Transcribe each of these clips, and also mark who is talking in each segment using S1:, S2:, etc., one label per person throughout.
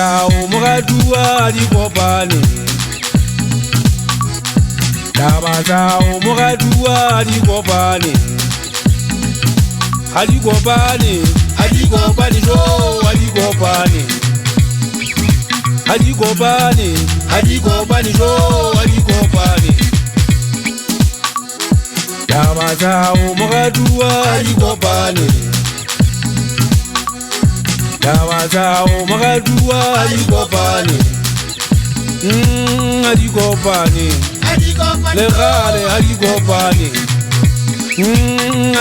S1: Tabazao Mogadua di Kopani. Tabazao Mogadua di Kopani. Adi Kopani, Adi Kopani, no, Adi Kopani. Adi Kopani, Adi Kopani, no, Adi Kopani. Tabazao Mogadua di Kopani. Tabazao Mogadua di Kopani. Adi Kopani. Le Gale, Adi Kopani.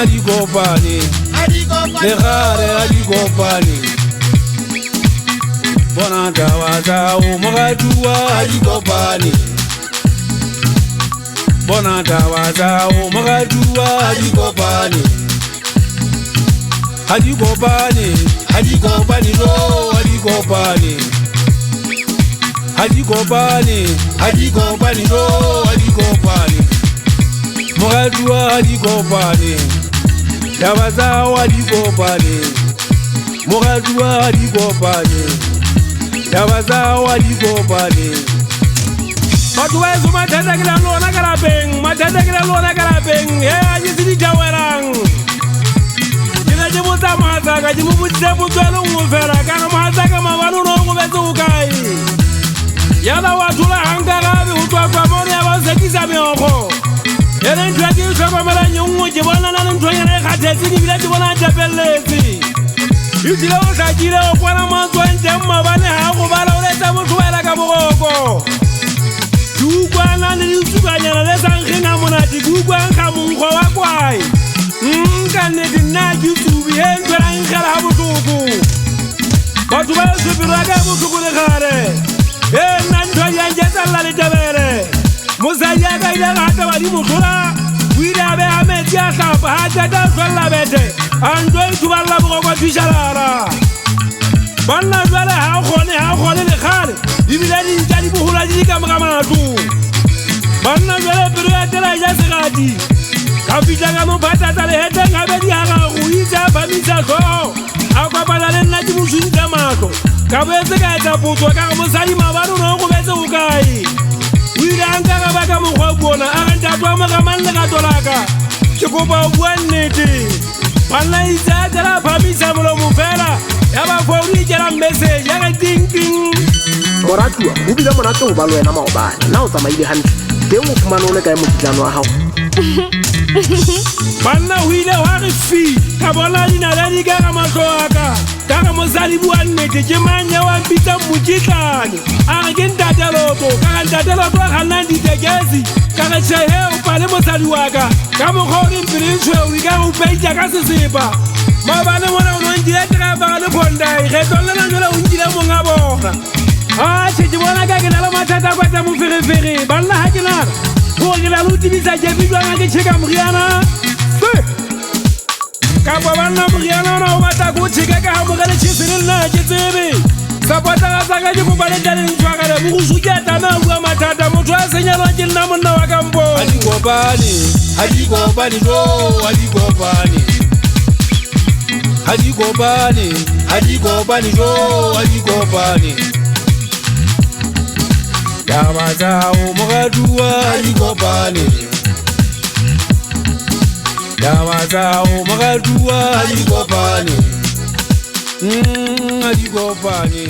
S1: Adi Kopani. Le Gale, Adi Kopani. Bona Tabazao Mogadua di Kopani. Bona Tabazao Mogadua di Kopani. Adi Kopani, Adi Kopani, no, Adi Kopani. Adi Kopani, Adi Kopani, no, Adi Kopani. Mogadua Adi Kopani. Tabazao Adi Kopani. Mogadua Adi Kopani. Tabazao Adi Kopani. Matuwezu matenda kila lona karabeng, matenda kila lona karabeng. Hey, ajisidi jawerang. Jimuta mahasaka, jimubuja butwelo ngufera. Kana mahasaka mawanu no ngubezu ukai. Yala watula hangarabi utwa kwa mone ya wasekisa mioko. Yele ntwaki usakwa mela nyungu jibona na ntwanya na katesi ni vila jibona japelezi. Yujile usajile okwana mwanzo njema bane hakubala uleta mutuwela kabugoko. Dugwana nilisuganya na lesa nkina munati dugwana mungo wakwai. Kanedi na YouTube yendera ngala butuku. Batu ba supiraga butuku le gare. Nanto yanjeza la le tabere. Musaya ga ila hata wali mutula. Wira be ametia sapa hata da swala bete. Ando tuballa buko tisharara. Banna zwala ha khone le khale. Dibilani ntali buhula jika makamatu. Banna zwala biro tela ya sigati. Kapitanga mubata tale heta ngabedi hanga uiza famisa ko. Akwa balale na timushunga mako. Kabeze ka taputwa ka musali mabaru no kubeze ukai. Wiranga ka baka mukhobona akanta twa makamanda ka tolaka. Chikuba ubwaneti. Bana iza tala famisa mulo mufela. Yaba fori jara message ya ding ding.
S2: Moratua, ubila monato ubalwe na maobana. Na usamaile hanti. Demu kumanole ka mukijano hao. Bana wile warifi kabona ina lani kaka masoaka kaka mozali buane tejemanya wa pita mujikani agenda taloto kaka ndataloto kanandi tegezi kaka chehe upale mozali waka kama khori mpirinchwe wika upeja kasisipa mabane mona unonjile kaka le pondai retola na nyola unjile mongabona chejibona kaka nala matata kwata mufirifiri bana hakina pour la lutte bisa jebidwa ngake cheka mriana kapa bana mriana na umata kuchika ka hamugale chisiril na chitsiri sapata saka jikubale dali ntwakale mukusuketa na kwa matata muthu asenyalwa chilina monna wakambo Adi Kopani, Adi Kopani, no, Adi Kopani. Adi Kopani, Adi Kopani, no, Adi Kopani. Tabazao Mogadua di Kopani. Tabazao Mogadua di Kopani. Adi Kopani.